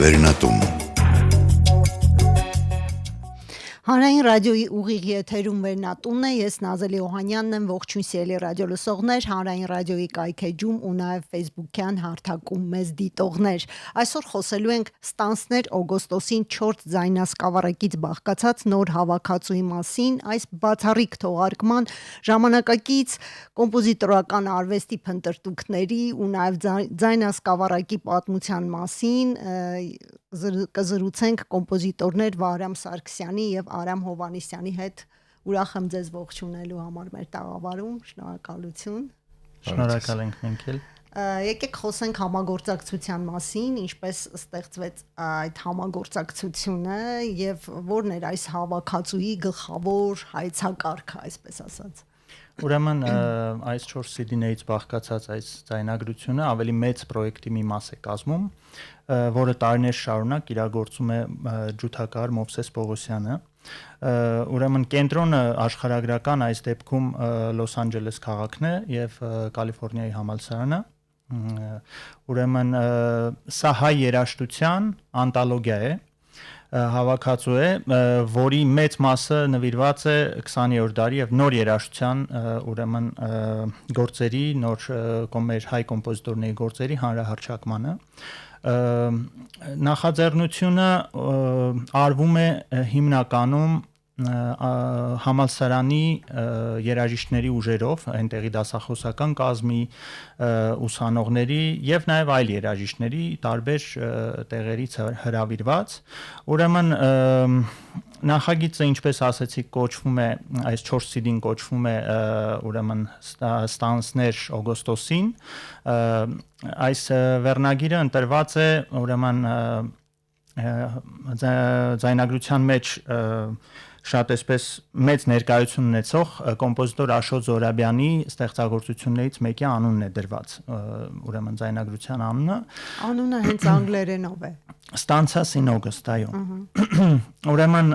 Վերնատուն Հանրային ռադիոյի ուղիղ եթերում Վերնատունն է, ես Նազելի Օհանյանն եմ, ողջույն սիրելի ռադիոլսողներ, Հանրային ռադիոյի կայքեջում ու նաև Facebook-յան հարթակում մեզ դիտողներ։ Այսօր խոսելու ենք ստանցներ օգոստոսին 4 ձայնասկավառակից բաղկացած նոր հավաքածուի մասին, այս բացառիկ թողարկման ժամանակակից կոմպոզիտորական արվեստի փնտրտուքների ու նաև ձայնասկավառակի պատմության մասին կզրուցենք կոմպոզիտորներ Վահրամ Սարգսյանի եւ Արամ Հովհաննիսյանի հետ։ Ուրախ եմ ձեզ ողջունելու համար մեր տաղավարում, շնորհակալություն։ Շնորհակալ ենք մենք էլ։ Եկեք խոսենք համագործակցության մասին, ինչպես ստեղծվեց այդ համագործակցությունը եւ որն էր այս հավաքածուի գլխավոր հայեցակարգը, այսպես ասած։ Ուրեմն այս 4 CD-ներից բաղկացած այս ձայնագրությունը ավելի մեծ պրոյեկտի մի մաս է կազմում, որը տարիներ շարունակ իրագործում է ջութակահար Մովսես Պողոսյանը։ Ուրեմն կենտրոնը աշխարհագրական այս դեպքում Լոս Անջելես քաղաքն է եւ Կալիֆոռնիայի համալսարանը։ Ուրեմն սա հայ երաժշտության անտոլոգիա է, հավաքածու է, որի մեծ մասը նվիրված է 20-րդ դարի եւ նոր երաժշտության ուրեմն գործերի, նոր մեր հայ կոմպոզիտորների գործերի հանրահռչակմանը։ Նախաձեռնությունը արվում է հիմնականում համալսարանի երաժիշտների ուժերով, այնտեղի դասախոսական կազմի ուսանողների եւ նաեւ այլ երաժիշտների տարբեր տեղերից հրավիրված։ Ուրեմն նախագիծը, ինչպես ասացի, կոչվում է այս 4 CD-ն կոչվում է ուրեմն ստանցներ օգոստոսին։ Այս վերնագիրը ընտրված է ուրեմն ձայնագրության մեջ շատ այսպես մեծ ներկայություն ունեցող կոմպոզիտոր Աշոտ Զոհրաբյանի ստեղծագործություններից մեկի անունն է դրված, ուրեմն ձայնագրության անունը։ Անունը հենց անգլերենով է։ Stanzas in August, այո։ Ուրեմն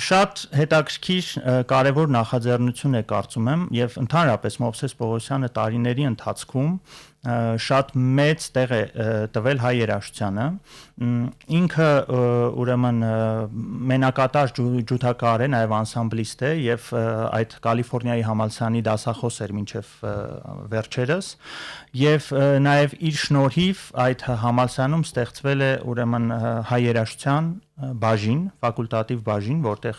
շատ հետաքրքիր կարևոր նախաձեռնություն է կարծում եմ եւ ընդհանրապես Մովսես Պողոսյանը տարիների ընթացքում շատ մեծ տեղ է տվել հայ երաժշտությանը։ Ինքը ուրեմն մենակատար ջութակահար է, նաև անսամբլիստ է եւ այդ Կալիֆոռնիայի համալսարանի դասախոս էր մինչեւ վերջերս եւ նաև իր շնորհիվ այդ համալսարանում ստեղծվել է ուրեմն հայ երաժշտության բաժին, ֆակուլտատիվ բաժին, որտեղ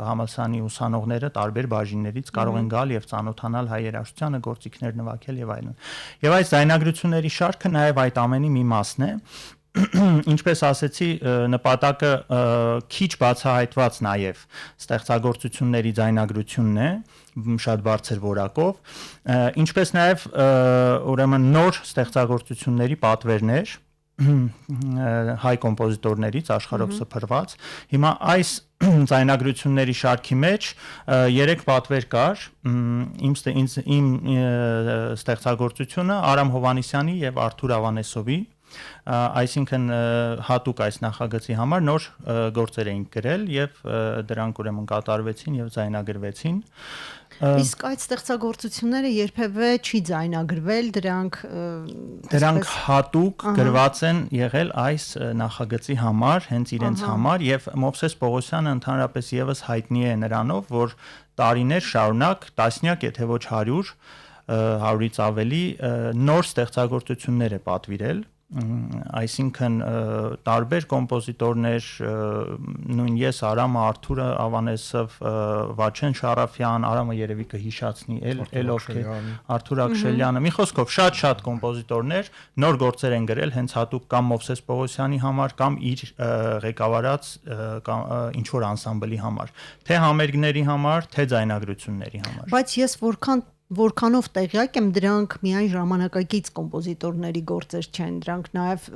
համալսարանի ուսանողները տարբեր բաժիններից կարող են գալ եւ ծանոթանալ հայ երաժշտությանը, գործիքներ նվագել եւ այլն։ Եվ այս ձայնագրությունների շարքը նաև այդ ամենի մի մասն է։ Ինչպես ասեցի, նպատակը քիչ բացահայտված նաև ստեղծագործությունների ձայնագրությունն է, շատ բարձր որակով, ինչպես նաև ուրեմն նոր ստեղծագործությունների պատվերներ հայ կոմպոզիտորներից աշխարհով սփռված։ Հիմա այս ձայնագրությունների շարքի մեջ 3 պատվեր կար, իմ ստեղծագործությունը Արամ Հովհաննիսյանի եւ Արթուր Ավանեսովի, այսինքն հատուկ այս նախագծի համար նոր գործեր էին գրել եւ դրանք ուրեմն կատարվեցին եւ ձայնագրվեցին։ Իսկ այդ ստեղծագործությունները երբևէ չի ձայնագրվել, դրանք հատուկ գրված են եղել այս նախագծի համար, հենց իրենց համար եւ Մովսես Պողոսյանը ընդհանրապես եւս հայտնի է նրանով, որ տարիներ շարունակ, տասնյակ, եթե ոչ 100-ից ավելի նոր ստեղծագործություններ է պատվիրել, այսինքն տարբեր կոմպոզիտորներ, նույն ես, Արամը, Արթուրը Ավանեսով, Վաչեն Շարաֆյան, Արամը երևի կհիշացնի, Արթուր Աքշելյանը, մի խոսքով շատ կոմպոզիտորներ նոր գործեր են գրել հենց հատուկ կամ Մովսես Պողոսյանի համար, կամ իր ղեկավարած ինչ որ անսամբլի համար, թե համերգների համար, թե ձայնագրությունների համար։ Բայց ես որքանով տեղյակ եմ, դրանք միայն ժամանակակից կոմպոզիտորների գործեր չեն, դրանք նաև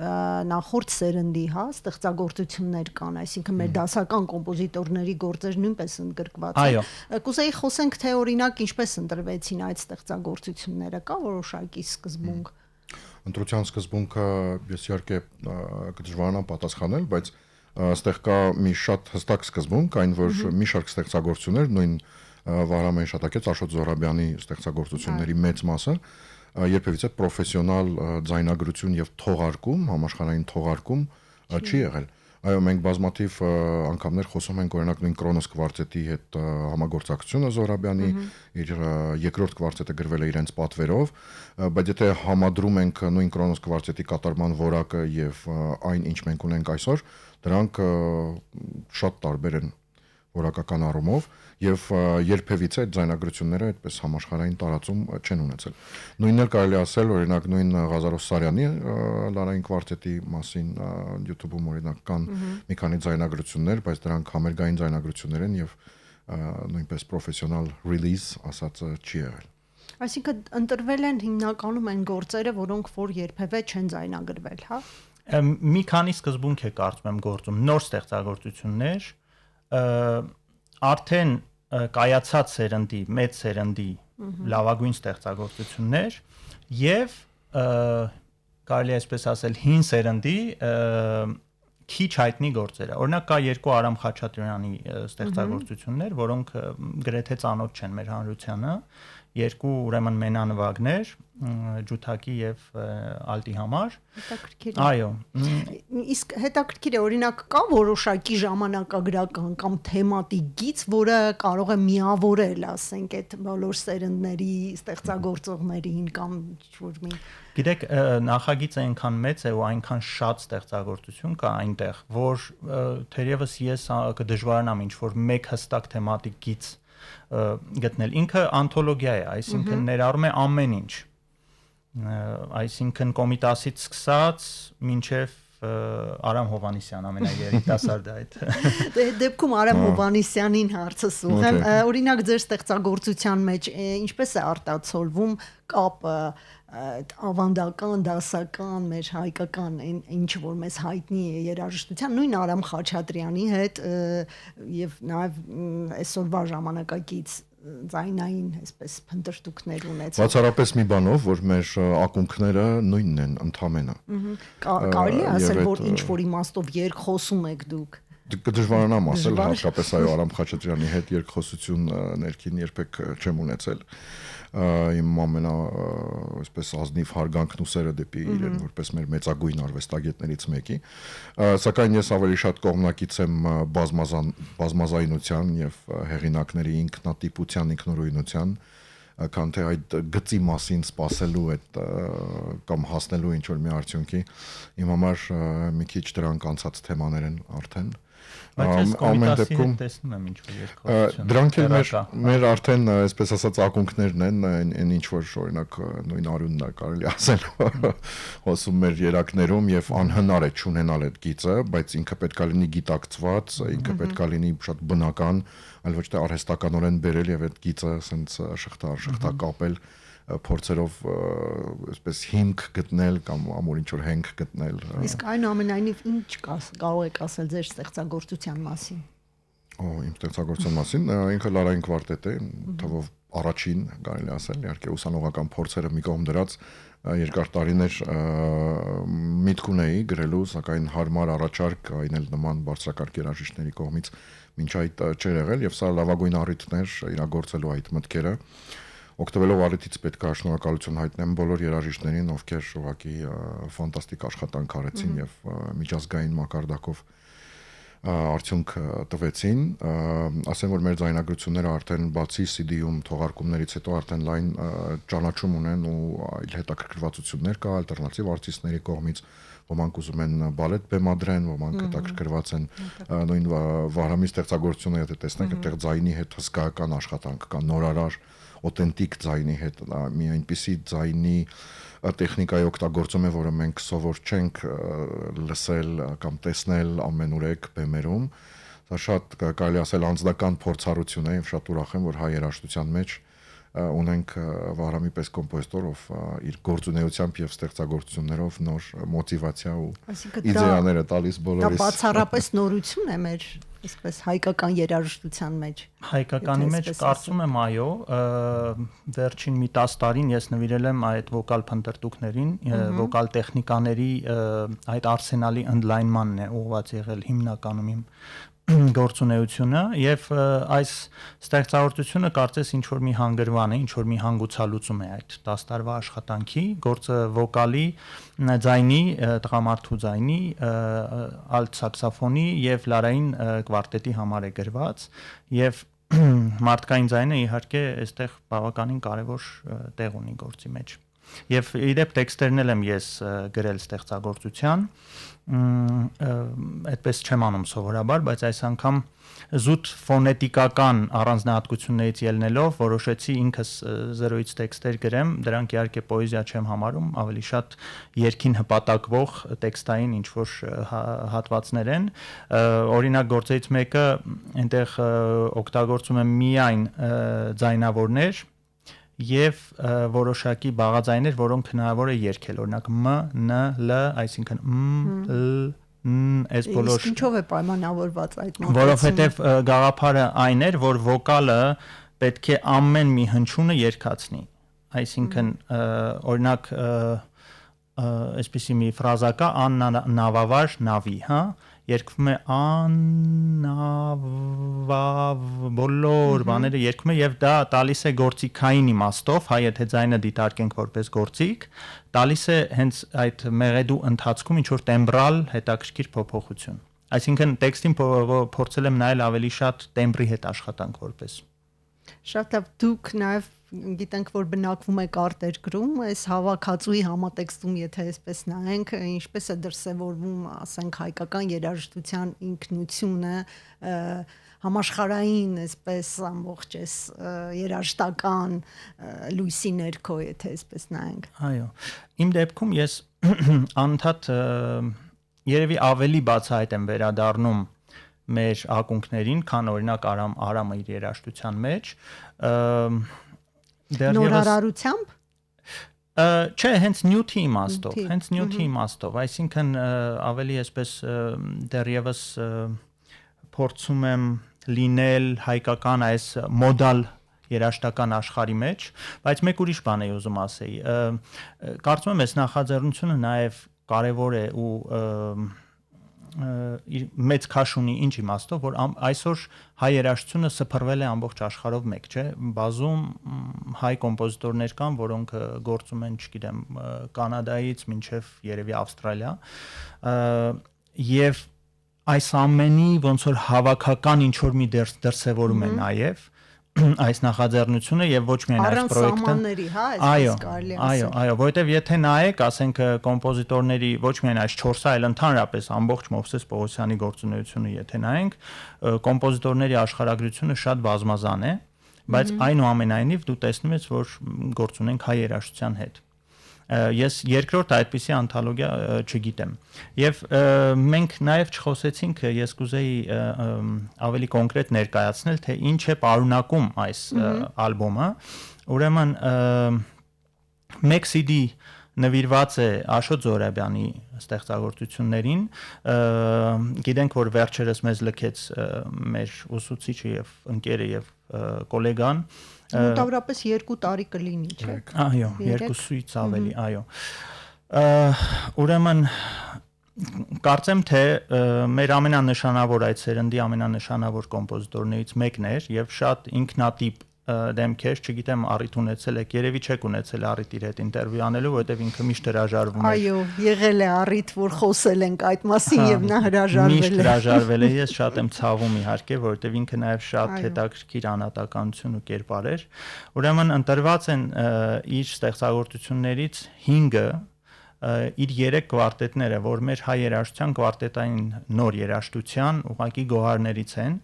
նախորդ սերնդի, ստեղծագործություններ կան, այսինքն մեր դասական կոմպոզիտորների գործեր նույնպես ընդգրկված են։ Կուզեի խոսենք, թե օրինակ ինչպես ընտրվեցին այդ ստեղծագործությունները, կա որոշակի սկզբունք։ Ընտրության սկզբունքը ես իհարկե կդժվարանամ պատասխանել, բայց այստեղ կա մի շատ հստակ սկզբունք, այն որ մի շարք ստեղծագործություններ նույն Վահրամը հիշատակեց Աշոտ Զոհրաբյանի ստեղծագործությունների մեծ մասը երբևիցե պրոֆեսիոնալ ձայնագրություն եւ թողարկում, համաշխարհային թողարկում չի եղել։ Այո, մենք բազմաթիվ անգամներ խոսում ենք օրինակ նույն Կրոնոս կվարտետի հետ համագործակցությունը Զոհրաբյանի, իր երկրորդ կվարտետը գրվել է իրենց պատվերով, բայց եթե համադրում ենք նույն Կրոնոս կվարտետի կատարման որակը եւ այն, ինչ մենք ունենք այսօր, դրանք շատ տարբեր են որակական առումով եւ երբևիցե այդ ձայնագրությունները այդպես համաշխարհային տարածում չեն ունեցել։ Նույնն էլ կարելի ասել օրինակ նույն Ղազարոս Սարյանի լարային կվարտետի մասին YouTube-ում օրինակ կան մի քանի ձայնագրություններ, բայց դրանք համերգային ձայնագրություններ են եւ նույնպես պրոֆեսիոնալ release ասածը չի եղել։ Այսինքն ընտրվել են հիմնականում այն գործերը, որոնք որ երբևէ չեն ձայնագրվել, հա։ Մի քանի սկզբունք է կարծում եմ գործում, նոր ստեղծագործություններ, արդեն կայացած սերնդի, մեծ սերնդի լավագույն ստեղծագործություններ եւ կարելի է այսպես ասել հին սերնդի քիչ հայտնի գործերը։ Օրինակ կա երկու Արամ Խաչատրյանի ստեղծագործություններ, որոնք գրեթե ծանոթ չեն մեր հանրությանը, երկու ուրեմն մենանվագներ, ջութակի եւ ալտի համար։ Հետաքրքիր։ Այո։ Իսկ հետաքրքիր է, օրինակ կա որոշակի ժամանակագրական կամ թեմատիկ գիծ, որը կարող է միավորել, ասենք, այդ բոլոր սերնդների ստեղծագործողներին կամ ինչ-որ մի։ Գիտեք, նախագիծը այնքան մեծ է ու այնքան շատ ստեղծագործություն կա այնտեղ, որ թերևս ես կդժվարանամ ինչ-որ մեկ հստակ թեմատիկ գիծ գտնել։ Ինքը անթոլոգիա է, այսինքն ներառում է ամեն ինչ։ Այսինքն Կոմիտասից սկսած մինչև Արամ Հովանիսյան ամենաերիտասարդը այդ։ Դեպքում Արամ Հովանիսյանին հարցս ուղղեմ, օրինակ ձեր ստեղծագործության մեջ ինչպես է արտացոլվում կապը ավանդական, դասական, մեր հայկական ինչ որ մեզ հայտնի է երաժշտության, նույն Արամ Խաչատրյանի հետ եւ նաեւ այսօրվա ժամանակակից ձայնային այսպես փնտրտուքներ ունեցած։ Բացառապես մի բանով, որ մեր ակունքները նույնն են ընդամենը։ Կարելի է ասել, որ ինչ որ իմաստով երկխոսում եք դուք։ Կդժվարանամ ասել, հատկապես այո Արամ Խաչատրյանի հետ երկխոսություն ներքին երբեք չեմ ունեցել։ Իմ ամենա այսպես ազնիվ հարգանքն ու սերը դեպի իրեն որպես մեր մեծագույն արվեստագետներից մեկի, սակայն ես ավելի շատ կողմնակից եմ բազմազայնության եւ հեղինակների ինքնատիպության, ինքնուրույնության, քան թե այդ գծի մասին սпасելու այդ կամ հասնելու ինչ որ մի արդյունքի, իմ համար մի քիչ դրանք անցած թեմաներ են արդեն։ Բայց ամեն դեպքում տեսնում եմ ինչ որ երկխոսություն։ Դրանք էլ մեր արդեն այսպես ասած ակունքներն են, այն ինչ որ օրինակ նույն արյունն է կարելի ասել հոսում մեր երակներում եւ անհնար է չունենալ այդ գիծը, բայց ինքը պետքա լինի գիտակցված, ինքը պետքա լինի շատ բնական, այլ ոչ թե արհեստականորեն բերել եւ այդ գիծը ասենց շղթա կապել փորձերով այսպես հիմք գտնել կամ ամուր ինչ որ հենք գտնել։ Իսկ այնուամենայնիվ ինչ կարող եք ասել ձեր ստեղծագործության մասին։ Իմ ստեղծագործության մասին, ինքը լարային կվարտետ է, թվով առաջին կարելի ասել, իհարկե ուսանողական փորձերը մի կողմ դրած երկար տարիներ միտք ունեի գրելու, սակայն հարմար առաջարկ այն էլ նման բարձրակարգ երաժիշտների կողմից մինչ այդ չէր եղել եւ սա լավագույն առիթն էր իրագործելու այդ մտքերը։ Օգտվելով առիթից պետք է շնորհակալություն հայտնեմ բոլոր երաժիշտներին, ովքեր ուղղակի ֆանտաստիկ աշխատանք արեցին եւ միջազգային մակարդակով արդյունք տվեցին, ասեմ որ մեր ձայնագրությունները արդեն բացի CD-ում թողարկումներից հետո արդեն լայն ճանաչում ունեն ու այլ հետաքրքրվածություններ կա ալտերնատիվ արտիստների կողմից, ոմանք ուզում են բալետ բեմադրեն, ոմանք հետաքրքրված են նույն Վահրամի ստեղծագործությունը, եթե տեսնեք, այդտեղ ձայնի հետ հսկայական աշխատանք կա, նորարար օթենտիկ ձայնի հետ, մի այնպիսի ձայնի տեխնիկայի օգտագործում է, որը մենք սովոր չենք լսել կամ տեսնել ամենուրեք բեմերում։ Դա շատ կարելի ասել անձնական փորձառություն է եւ շատ ուրախ եմ, որ հայ երաժշտության մեջ ունենք Վահրամի պես կոմպոզիտոր, ով իր գործունեությամբ եւ ստեղծագործություններով նոր մոտիվացիա ու իդեաներ է տալիս բոլորիս։ Դա բացառապես նորություն է մեր այսպես հայկական երաժշտության մեջ։ Հայկականի մեջ կարծում եմ այո, վերջին մի 10 տարին ես նվիրել եմ այդ վոկալ փնտրտուքներին, վոկալ տեխնիկաների այդ արսենալի ընդլայնմանն է ուղղված եղել հիմնականում իմ գործունեությունը եւ այս ստեղծագործությունը կարծես ինչ որ մի հանգրվան է, ինչ որ մի հանգուցալուծում է այդ 10 տարվա աշխատանքի, գործը վոկալի, ձայնի, տղամարդու ձայնի, ալտ սաքսոֆոնի եւ լարային կվարտետի համար է գրված եւ մարդկային ձայնը իհարկե այստեղ բավականին կարեւոր տեղ ունի գործի մեջ։ Եվ իդեպ տեքստերն եմ ես գրել ստեղծագործության, այդպես չեմ անում սովորաբար, բայց այս անգամ զուտ ֆոնետիկական առանձնահատկություններից ելնելով որոշեցի ինքս զրոյից տեքստեր գրեմ, դրանք իհարկե պոեզիա չեմ համարում, ավելի շատ երգին հպատակվող տեքստային ինչ որ հատվածներ են, օրինակ գործերից մեկը այնտեղ օգտագործում եմ միայն ձայնավորներ եւ որոշակի բաղաձայներ, որոնք հնարավոր է երգել, օրինակ մ, ն, լ, այսինքն լ, ն, այս բոլոր։ Իսկ ինչով է պայմանավորված այդ մոտեցումը։ Որովհետեւ գաղափարը այն էր, որ վոկալը պետք է ամեն մի հնչյունը երգացնի։ Այսինքն օրինակ այսպեսի մի ֆրազա կա աննավավար նավի, հա, երգվում է բոլոր բաները երգում է եւ դա տալիս է գործիքային իմաստով, հայ եթե ձայնը դիտարկենք որպես գործիք, տալիս է հենց այդ մեղեդու ընթացքում ինչ որ տեմբրալ հետաքրքիր փոփոխություն։ Այսինքն տեքստին փորձել եմ նայել ավելի շատ տեմբրի հետ աշխատանք որպես։ Շատ լավ, դուք նաև գիտենք, որ բնակվում եք արտերկրում, այս հավաքածուի համատեքստում, եթե այսպես նայենք, ինչպես է դրսևորվում, ասենք, հայկական երաժշտության ինքնությունը, համաշխարհային, այսպես ամբողջ այս երաժշտական լույսի ներքո, եթե այսպես նայենք։ Այո, իմ դեպքում ես անդադ երևի ավելի բացահայտ եմ վերադառնում մեր ակունքներին, քան օրինակ Արամը իր երաժշտության մեջ, նորարարությամբ չէ, հենց նյութի իմաստով, այսինքն ավելի այսպես դեռևս փորձում եմ լինել հայկական այս մոդալ երաժշտական աշխարհի մեջ, բայց մեկ ուրիշ բան էի ուզում ասեի։ Կարծում եմ այս նախաձեռնությունը նաև կարևոր է ու մեծ քաշ ունի ինչ իմաստով, որ այսօր հայ երաժշտությունը սփռվել է ամբողջ աշխարհով մեկ, չէ՞։ Բազում հայ կոմպոզիտորներ կան, որոնք գործում են, չգիտեմ, Կանադայից մինչև երևի Ավստրալիա, եւ այս ամենի ոնց որ հավաքական ինչ որ մի դրսևորում է նաև այս նախաձեռնությունը եւ ոչ միայն այս պրոյեկտը։ Առանց սահմանների, հա, այսպես կարելի ասել։ Այո, որովհետեւ եթե նայեք, ասենք կոմպոզիտորների ոչ միայն այս 4-ը, այլ ընդհանրապես ամբողջ Մովսես Պողոսյանի գործունեությունը եթե նայենք, կոմպոզիտորների աշխարհագրությունը շատ բազմազան է, բայց այնուամենայնիվ դու տեսնում ես, որ գործ ունենք հայ երաժշտության հետ։ Ես երկրորդ այդպիսի անթոլոգիա չգիտեմ։ Եվ մենք նաև չխոսեցինք, ես կուզեի ավելի կոնկրետ ներկայացնել, թե ինչ է պարունակում այս ալբոմը։ Ուրեմն մեկ CD նվիրված է Աշոտ Զոհրաբյանի ստեղծագործություններին, գիտենք, որ վերջերս մեզ լքեց մեր ուսուցիչը եւ ընկերը եւ գոլեգան, մոտավորապես 2 տարի կլինի, չէ՞։ Այո, 2-ից ավելի, այո։ Ուրեմն կարծեմ, թե մեր ամենանշանավոր այդ սերնդի ամենանշանավոր կոմպոզիտորներից մեկն էր եւ շատ ինքնատիպ դեմքեր, չգիտեմ, առիթ ունեցել եք, երևի չեք ունեցել առիթ իր հետ ինտերվյու անելու, որովհետև ինքը միշտ հրաժարվում է։ Այո, եղել է առիթ, որ խոսել ենք այդ մասին եւ նա հրաժարվել է։ Միշտ հրաժարվել է, ես շատ եմ ցավում իհարկե, որովհետև ինքը նաեւ շատ հետաքրքիր անհատականություն ու կերպար էր։ Ուրեմն ընտրված են իր ստեղծագործություններից 5-ը իր 3 կվարտետները, որ մեր հայ երաժշտության կվարտետային նոր երաժշտության ուղղակի գոհարներից են,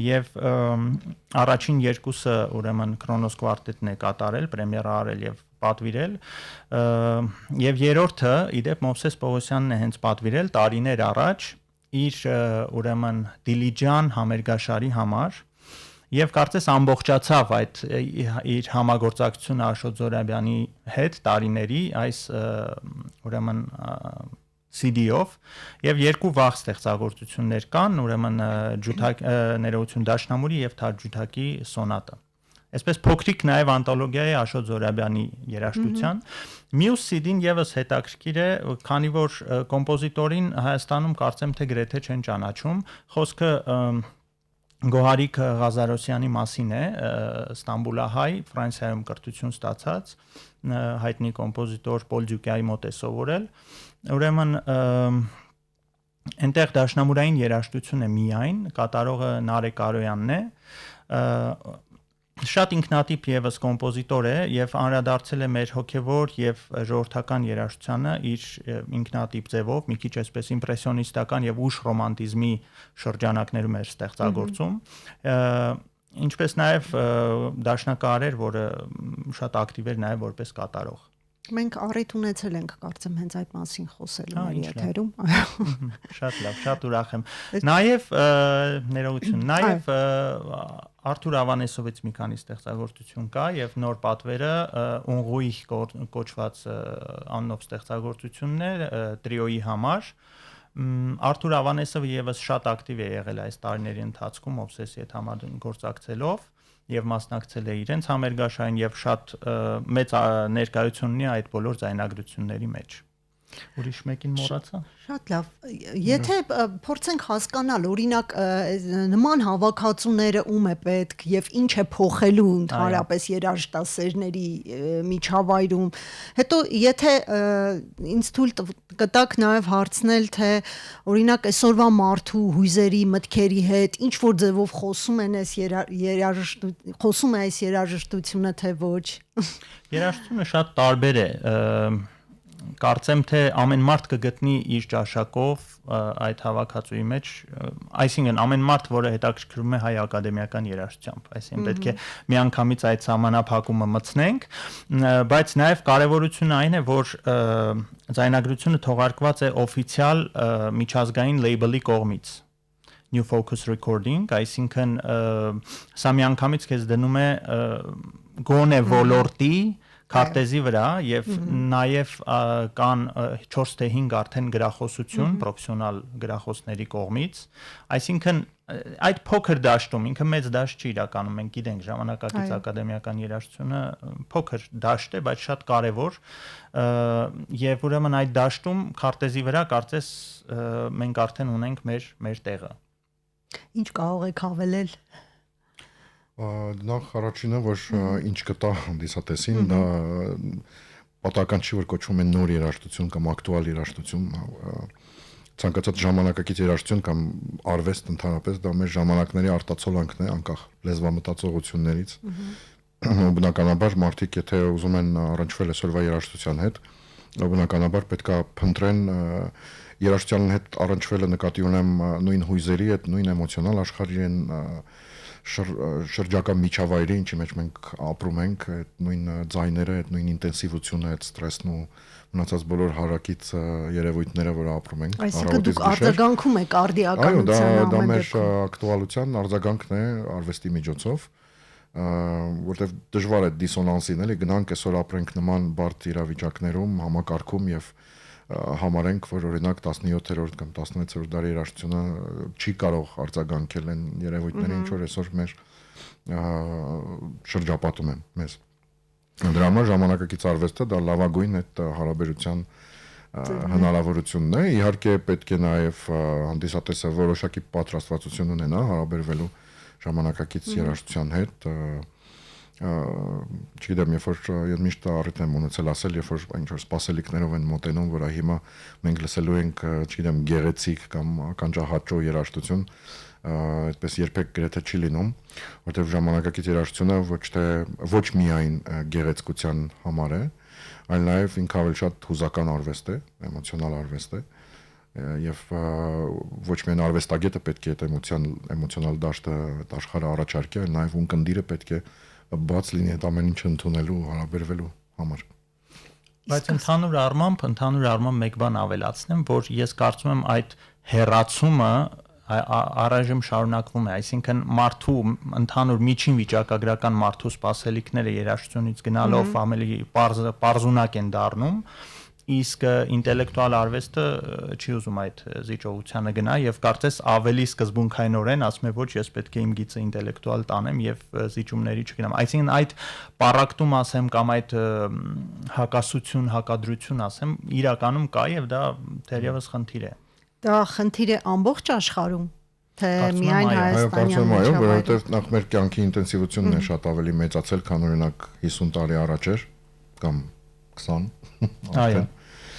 եւ առաջին 2-ը ուրեմն Քրոնոս կվարտետն է կատարել, պրեմիերա արել եւ պատվիրել, եւ երրորդը իդեպ Մովսես Պողոսյանն է հենց պատվիրել տարիներ առաջ իր ուրեմն Դիլիջան համերգաշարի համար։ Եվ կարծես ամբողջացավ այդ իր համագործակցությունը Աշոտ Զոհրաբյանի հետ տարիների այս ուրեմն CD-ով եւ 2 վաղ ստեղծագործություններ կան, ուրեմն ներողություն Դաշնամուրի եւ Թարջութակի սոնատը։ այսպես փոքրիկ նաև անտոլոգիա է Աշոտ Զորաբյանի երաժշտության։ Մյուս CD-ն եւս հետաքրքիր է, քանի որ կոմպոզիտորին Հայաստանում կարծեմ թե գրեթե չեն ճանաչում, խոսքը Գոհարիկ Ղազարոսյանի մասին է, Ստամբուլահայ, Ֆրանսիայում կրթություն ստացած, հայտնի կոմպոզիտոր Պոլ Դյուկայի մոտ է սովորել։ Ուրեմն այնտեղ դաշնամուրային երաժշտություն է միայն, կատարողը Նարեկ Արոյանն է, շատ ինքնատիպ եւս կոմպոզիտոր է եւ անդրադարձել է մեր հոգեվոր եւ ժողովրդական երաժշտությանը իր ինքնատիպ ձևով, մի քիչ այսպես իմպրեսիոնիստական եւ ուշ ռոմանտիզմի շրջանակներում էր ստեղծագործում, ինչպես նաեւ դաշնակահար էր, որը շատ ակտիվ էր նաեւ որպես կատարող։ Մենք առիթ ունեցել ենք կարծեմ հենց այդ մասին խոսելու մեր եթերում։ Շատ լավ, շատ ուրախ եմ։ Նաև ներողություն, նաև Արթուր Ավանեսովից մի քանի ստեղծագործություն կա եւ նոր պատվերը Ունղույհ կոչված անունով ստեղծագործությունն է տրիոյի համար։ Արթուր Ավանեսովը եւս շատ ակտիվ է եղել այս տարիների ընթացքում Obsessi հետ համագործակցելով եւ մասնակցել է իրենց համերգաշային եւ շատ մեծ ներկայություն ունի այդ բոլոր ձայնագրությունների մեջ։ Ուրիշ մեկին մոռացա։ Շատ լավ։ Եթե փորձենք հասկանալ, օրինակ նման հավաքածուները ում է պետք եւ ինչ է փոխելու ընդհանրապես երաժշտասերների միջավայրում, հետո եթե ինձ թույլ կտակ նաեւ հարցնել, թե օրինակ այսօրվա մարդու հույզերի, մտքերի հետ ինչ որ ձևով խոսում են այս խոսում է այս երաժշտությունը, թե ոչ։ Երաժշտությունը շատ տարբեր է։ Կարծեմ թե ամեն մարդ կգտնի իր ճաշակով այդ հավաքածուի մեջ, այսինքն ամեն մարդ, որը հետաքրքրում է հայ ակադեմիական երաժշտությամբ, այսինքն պետք է միանգամից այդ սահմանափակումը մտցնենք, բայց նաև կարևորությունը այն է, որ ձայնագրությունը թողարկված է օֆիցիալ միջազգային լեյբլի կողմից։ New Focus Recording, այսինքն սա միանգամից քեզ դնում է գոնե ոլորտի քարտեզի վրա եւ նաեւ կան 4 թե 5 արդեն գրախոսություն պրոֆեսիոնալ գրախոսների կողմից, այսինքն այդ փոքր դաշտում, ինքը մեծ դաշտ չի իրականում, մենք գիտենք ժամանակակից ակադեմիական երաժշտությունը փոքր դաշտ է, բայց շատ կարեւոր եւ ուրեմն այդ դաշտում քարտեզի վրա կարծես մենք արդեն ունենք մեր տեղը։ Ինչ կարող եք հավելել։ Նախ առաջինը, որ ինչ կտա հանդիսատեսին, դա պատահական չի, որ կոչվում է նոր երաժշտություն կամ ակտուալ երաժշտություն, ցանկացած ժամանակակից երաժշտություն կամ արվեստ ընդհանրապես դա մեր ժամանակների արտացոլանքն է, անկախ լեզվամտածողություններից։ Բնականաբար մարդիկ, եթե ուզում են առնչվել այսօրվա երաժշտության հետ, բնականաբար պետք է փնտրեն երաժշտության հետ առնչվելը նկատի ունեմ նույն հույզերի հետ, նույն էմոցիոնալ աշխարհի են շրջակա միջավայրի, ինչի մեջ մենք ապրում ենք, այդ նույն ձայները, այդ նույն ինտենսիվությունը, այդ ստրեսն ու մնացած բոլոր հարակից երևույթները, որ ապրում ենք, այսինքն դուք արձագանքում եք արդիականությանը։ Այո, դա մեր ակտուալության արձագանքն է արվեստի միջոցով, որտեղ դժվար է դիսոնանսին, էլի գնանք այսօր ապրենք նման բարդ իրավիճակներում, համակարգում եւ համարենք, որ օրինակ 17-րդ կամ 16-րդ դարի երաժշտությունը չի կարող արձագանքել այն երևույթներին, ինչ որ այսօր մեր շրջապատում են մեզ։ Դրա համար ժամանակակից արվեստը դա լավագույն այդ հարաբերության հնարավորությունն է։ Իհարկե պետք է նաև հանդիսատեսը որոշակի պատրաստվածություն ունենա հարաբերվելու ժամանակակից երաժշտության հետ, չգիտեմ, երբ որ միշտ առիթ եմ ունեցել ասել, երբ որ ինչ որ սպասելիքներով են մոտենում, որ հիմա մենք լսելու ենք, չգիտեմ, գեղեցիկ կամ ականջահաճո երաժշտություն, այդպես երբեք գրեթե չի լինում, որտեղ ժամանակակից երաժշտությունը ոչ միայն գեղեցկության համար է, այլ նաև ինքը ավելի շատ հուզական արվեստ է, էմոցիոնալ արվեստ է, եւ ոչ միայն արվեստագետը պետք է այդ էմոցիոնալ դաշտը աշխարհը առաջարկի, այլ նաև ունկնդիրը պետք է բաց լինի այդ ամեն ինչը ընդունելու, հարաբերվելու համար։ Բայց ընդհանուր առմամբ մեկ բան ավելացնեմ, որ ես կարծում եմ այդ հերացումը առայժմ շարունակվում է, այսինքն մարդու ընդհանուր միջին վիճակագրական մարդու սպասելիքները երաժշտությունից գնալով ավելի պարզունակ են դառնում իսկ ինտելեկտուալ արվեստը չի ուզում այդ զիջողությանը գնա եւ կարծես ավելի սկզբունքայինորեն ասում է ոչ ես պետք է իմ գիծը ինտելեկտուալ տանեմ եւ զիջումների չգնամ այսինքն այդ պարակտում ասեմ կամ այդ հակասություն հակադրություն ասեմ իրականում կա եւ դա թերևս խնդիր է դա խնդիր է ամբողջ աշխարհում թե միայն Հայաստանյան միջավայրում որովհետեւ նախ մեր կյանքի ինտենսիվությունն է շատ ավելի մեծացել քան օրինակ 50 տարի առաջ էր կամ 20 այո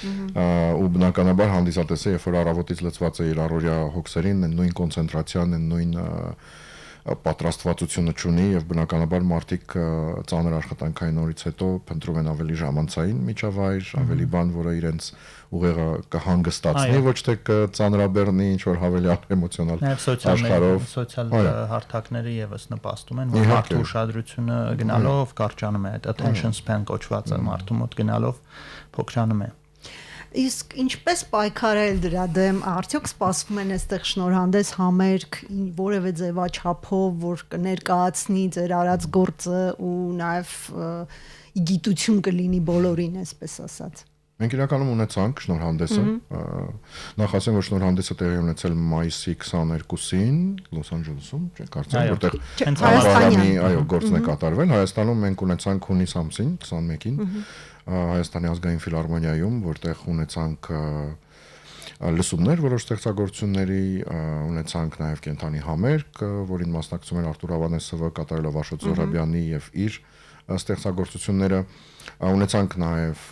ու բնականաբար հանդիսատես է երբ որ առավոտից լցված է իր առօրյա հոգսերին նույն կոնցենտրացիան նույն պատրաստվածությունը չունի եւ բնականաբար մարդիկ ծանր աշխատանքային օրից հետո փնտրում են ավելի ժամանցային միջավայր, ավելի բան, որը իրենց ուղեղը կհանգստացնի, ոչ թե կծանրաբեռնի ինչ որ հավելյալ էմոցիոնալ աշխարհով, սոցիալ հարթակները եւս նպաստում են, որ մարդու ուշադրությունը գնալով կարճանում է, այդ attention span կոչվածը մարդու մոտ գնալով փոքրանում է։ Իսկ ինչպես պայքարել դրա դեմ, արդյոք սպասվում են այստեղ շնորհանդես համերգ, որևէ ձևաչափով, որ կներկայացնի ձեր արած գործը ու նաև գիտություն կլինի բոլորին, այսպես ասած։ Մենք իրականում ունեցանք շնորհանդեսը, նախ ասեմ, որ շնորհանդեսը տեղի ունեցել մայիսի 22-ին Լոս Անջելեսում, չէ՞, կարծեմ, որտեղ Հայաստանի, այո, գործն է կատարվել, Հայաստանում մենք ունեցանք հունիս ամսին 21-ին Հայաստանի ազգային ֆիլհարմոնիայում, որտեղ ունեցանք լսումներ որոշ ստեղծագործությունների, ունեցանք նաև կենթանի համերգ, որին մասնակցում էր Արտուր Ավանեսովը, կատարելով Աշոտ Զոհրաբյանի եւ իր ստեղծագործությունները, ունեցանք նաև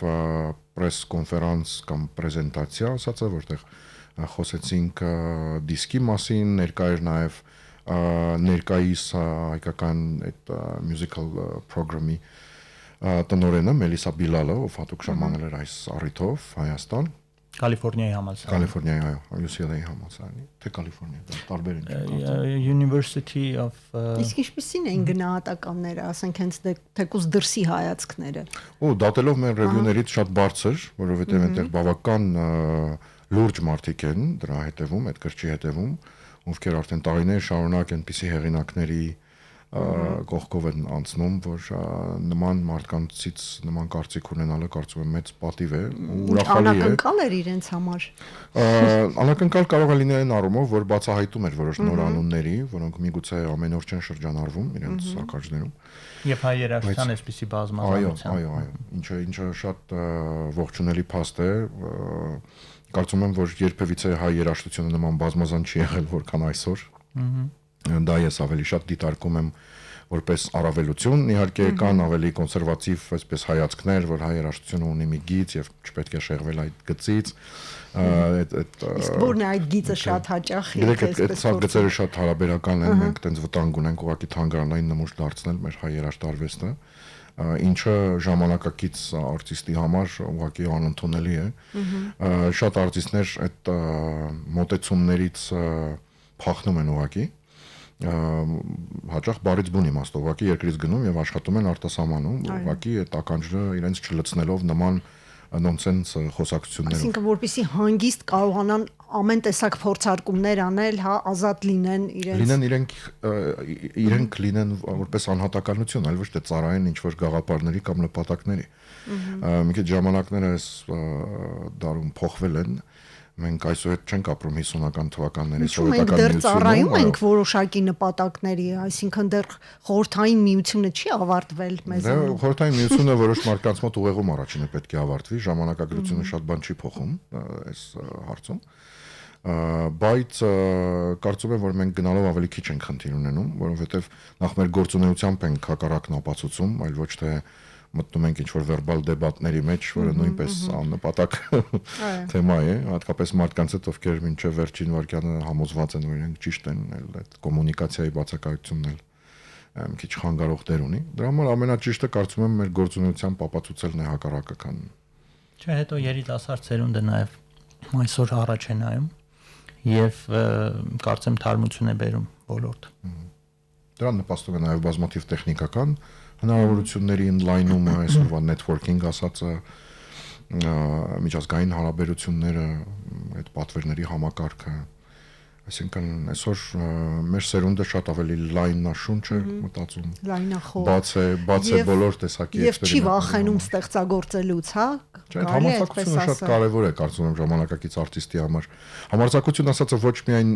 պրես կոնֆերանս կամ պրեզենտացիա, ասածը, որտեղ խոսեցինք դիսկի մասին, ներկա էր նաև ներկայիս հայկական այդ musical program-ի տնօրենը Մելիսա Բիլալը, ով հատուկ ժամանել էր այս առիթով Հայաստան, Կալիֆոռնիայի համալսարան։ Կալիֆոռնիայի, այո, UCLA համալսարանի, թե Կալիֆոռնիա, տարբեր են։ University of Իսկ ինչպիսին են գնահատականները, ասենք հենց թեկուզ դրսի հայացքները։ Ու դատելով մեր ռևյուներից շատ բարձր, որովհետև այնտեղ բավական լուրջ մարդիկ են դրա հետևում, այդ գրչի հետևում, ովքեր արդեն տարիներ շարունակ այնպիսի հեղինակների կողքով են անցնում, որ նման մարդկանցից նման կարծիք ունենալը կարծում եմ մեծ պատիվ է ու ուրախալի է։ Անակնկալ էր իրենց համար։ Անակնկալ կարող է լինել այն առումով, որ բացահայտում էր որոշ նոր անունների, որոնք միգուցե ամեն օր չեն շրջանառվում իրենց սարքաջներում։ Եվ հայ երաժշտության այսպիսի բազմազանության։ Այո, ինչը շատ ողջունելի փաստ է։ Կարծում եմ, որ երբևիցե հայ երաժշտությունը նման բազմազան չի եղել, որքան այսօր։ Դա ես ավելի շատ դիտարկում եմ որպես առավելություն, իհարկե կան ավելի կոնսերվատիվ այսպես հայացքներ, որ հայ երաժշտությունը ունի մի գիծ եւ չպետք է շեղվել այդ գծից, Իսկ որն է այդ գիծը շատ հաճախ այսպես որ գծերը շատ հարաբերական են, մենք տենց վտանգ ունենք ուղղակի թանգարանային նմուշ դարձնել մեր հայ երաժշտարվեստը, ինչը ժամանակակից արտիստի համար ուղղակի անընդունելի է։ Շատ արտիստներ այդ մոտեցումներից փախնում են ուղղակի հաճախ բարից բուն իմաստով ուղղակի երկրից գնում եւ աշխատում են արտասահմանում ուղղակի այդ ականջը իրենց չլցնելով նման նոնսենս խոսակցություններով Այսինքն որպեսզի հանգիստ կարողանան ամեն տեսակ փորձարկումներ անել, հա, ազատ լինեն իրենք լինեն որպես անհատականություն, այլ ոչ թե ծառայեն ինչ որ գաղափարների կամ նպատակների։ Մի քիչ ժամանակները այս դարում փոխվել են Մենք այսօր չենք ապրում 50-ական թվականների սովետական միությունում։ Մենք դեռ ծառայում ենք որոշակի նպատակների, այսինքն դեռ խորհրդային միությունը չի ավարտվել մեզ։ Խորհրդային միությունը որոշ մարդկանց մոտ ուղեղում առաջինը պետք է ավարտվի, ժամանակագրությունը շատ բան չի փոխում այս հարցում։ Բայց կարծում եմ, որ մենք գնալով ավելի քիչ ենք խնդիր ունենում, որովհետև նախ մեր գործունեությամբ ենք հակառակն ապացուցում, այլ ոչ թե մտնում ենք ինչ-որ վերբալ դեբատների մեջ, որը նույնպես աննպատակ թեմա է, հատկապես մարդկանց հետ, ովքեր մինչև վերջին վարքյանը համոզված են, որ իրենք ճիշտ են, այդ կոմունիկացիայի բացակայությունն էլ մի քիչ խանգարող դեր ունի։ Դրա համար ամենաճիշտը կարծում եմ մեր գործունեությամբ ապացուցելն է հակառակը, քան Չէ, հետո երիտասարդ ծերունդը նաև այսօր առաջ է նայում եւ կարծեմ թարմություն է բերում ոլորտ։ Դրան նպաստում է նաև բազմաթիվ տեխնիկական հնարավորությունների ինլայնումը, այսօրվա networking ասածը, միջազգային հարաբերությունները, այդ պատվերների համակարգը, Այսինքն այսօր մեր սերունդը շատ ավելի լայնաշունչ է մտածում, լայնախոհ, բաց է բոլոր տեսակի եւ չի վախենում ստեղծագործելուց, հա։ Համարձակությունը շատ կարևոր է, կարծում եմ, ժամանակակից արտիստի համար։ Համարձակություն ասածը ոչ միայն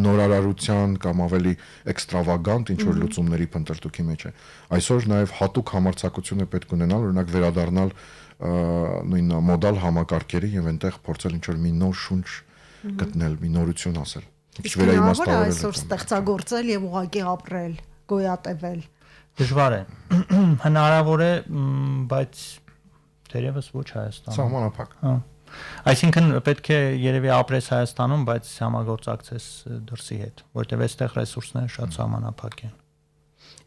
նորարարության կամ ավելի էքստրավագանտ ինչ որ լուծումների փնտրտուքի մեջ է։ Այսօր նաեւ հատուկ համարձակություն է պետք ունենալ, օրինակ վերադառնալ նույն մոդալ համակարգերի եւ այնտեղ փորձել ինչ որ մի նոր շունչ գտնել, մի նորություն ասել։ Իսկ վերայիմաստավորել այսօր ստեղծագործել եւ ուղղակի ապրել, գոյատևել։ Դժվար է։ Հնարավոր է, բայց դերևս ոչ Հայաստանում։ Սահմանափակ։ Հա։ Այսինքն պետք է երևի ապրես Հայաստանում, բայց համագործակցես դրսի հետ, որտեղ այստեղ ռեսուրսները շատ սահմանափակ են։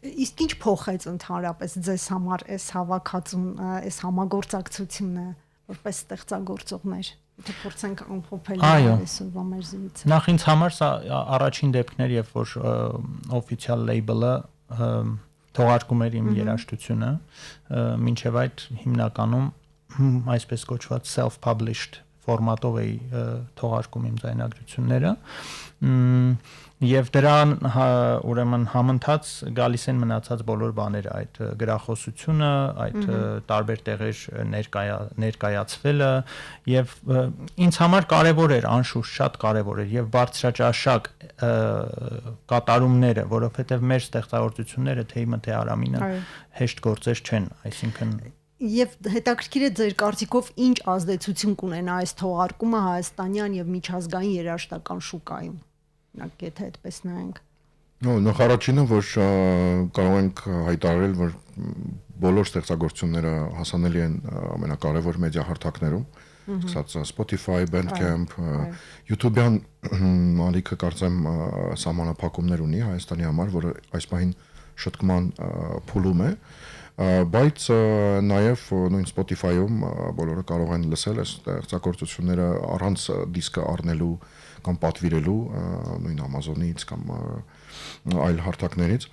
Իսկ ինչ փոխեց ընդհանրապես ձեզ համար այս հավաքածուն, այս համագործակցությունը որպես ստեղծագործողներ։ Եթե փորձենք ամփոփել այսօրվա մեր զրույցը։ Նախ ինձ համար սա առաջին դեպքն էր, երբ որ օֆիցիալ լեյբլը թողարկում էր իմ երաժշտությունը, մինչև այդ հիմնականում այսպես կոչված self-published ֆորմատով էի թողարկում իմ ձայնագրությունները, եւ դրան ուրեմն համընթաց գալիս են մնացած բոլոր բաները, այդ գրախոսությունը, այդ տարբեր տեղեր ներկայացվելը եւ ինձ համար կարեւոր էր, անշուշտ շատ կարեւոր էր եւ բարձրաճաշակ կատարումները, որովհետեւ մեր ստեղծագործությունները թե իմը թե Արամինը հեշտ գործեր չեն, այսինքն Եվ հետաքրքիր է ձեր կարծիքով ինչ ազդեցություն կունենա այս թողարկումը հայաստանյան եւ միջազգային երաժշտական շուկայում։ Օրինակ, եթե այդպես նայենք։ Նախ առաջինը, որ կարող ենք հայտարարել, որ բոլոր ստեղծագործությունները հասանելի են ամենակարևոր մեդիա հարթակներում, ասած Spotify, Bandcamp, YouTube-յան ալիքը կարծեմ սահմանափակումներ ունի Հայաստանի համար, որը այս պահին շտկման փուլում է, բայց նաև նույն Spotify-ում բոլորը կարող են լսել այս ստեղծագործությունները առանց դիսկը առնելու կամ պատվիրելու նույն Amazon-ից կամ այլ հարթակներից։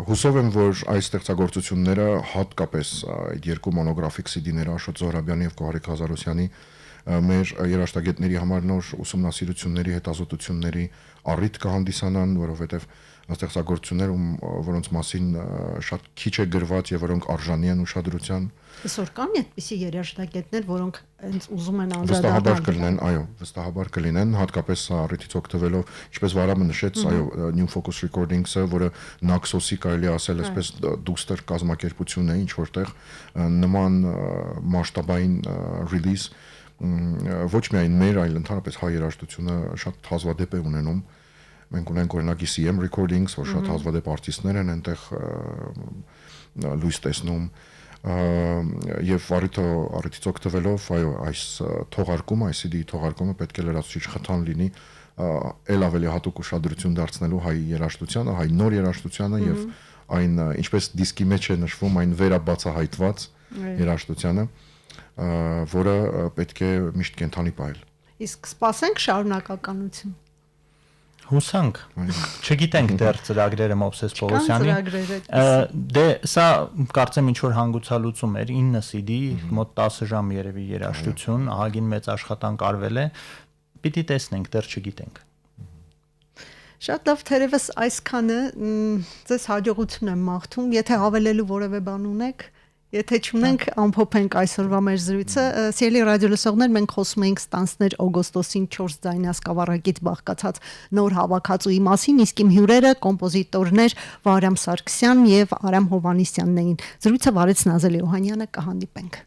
Հուսով եմ, որ այս ստեղծագործությունները հատկապես այդ երկու մոնոգրաֆիկ CD-ները Աշոտ Զոհրաբյանի եւ Կոհարիկ Ղազարոսյանի մեր երաժշտագետների համար նոր ուսումնասիրությունների, հետազոտությունների առիթ կհանդիսանան, որովհետեւ ստեղծագործություններ, որոնց մասին շատ քիչ է գրված եւ որոնք արժանի են ուշադրության։ Այսօր կան այդպիսի երաժշտագետներ, որոնք հենց ուզում են անդրադառնալ։ Վստահաբար կլինեն, այո, վստահաբար կլինեն, հատկապես առիթից օգտվելով, ինչպես Վարամը նշեց, այո, New Focus Recordings-ը, որը Naxos-ի կարելի ասել, այսպես դուստր կազմակերպություն է, ինչ որտեղ նման մասշտաբային release ոչ միայն մեր, այլ ընդհանրապես հայ երաժշտությունը շատ հազվադեպ է ունենում։ Մենք ունենք օրինակ ECM Recordings, որ շատ հազվադեպ արտիստներ են այնտեղ լույս տեսնում եւ առիթից օգտվելով, այո, այս թողարկումը, այս CD թողարկումը պետք է լրացուցիչ խթան լինի ել ավելի հատուկ ուշադրություն դարձնելու հայ երաժշտությանը, հայ նոր երաժշտությանը եւ այն ինչպես դիսկի մեջ է նշվում, այն վերաբացահայտված երաժշտությանը, որը պետք է միշտ կենթանի պահել։ Իսկ սպասենք շարունակականություն։ Հուսանք, չգիտենք դեռ ծրագրերը Մովսես Պողոսյանի։ Դե սա կարծեմ ինչ որ հանգուցալուծում էր 9 CD, մոտ 10 ժամ երևի երաժշտություն, ահագին մեծ աշխատանք արվել է։ Պիտի տեսնենք, դեռ չգիտենք։ Շատ լավ, թերևս այսքանը ձեզ հաջողություն եմ մաղթում, եթե հավելելու որևէ բան ունեք։ Եթե չունենք, ամփոփենք այսօրվա մեր զրույցը։ Սիրելի ռադիոլսողներ, մենք խոսում ենք Ստանցներ օգոստոսին 4 ձայնի ասկավառակից բաղկացած նոր հավաքածուի մասին, իսկ իմ հյուրերը կոմպոզիտորներ Վարամ Սարգսյան եւ Արամ Հովհաննիսյանն էին։ Զրույցը վարեց Նազել Յոհանյանը, կհանդիպենք։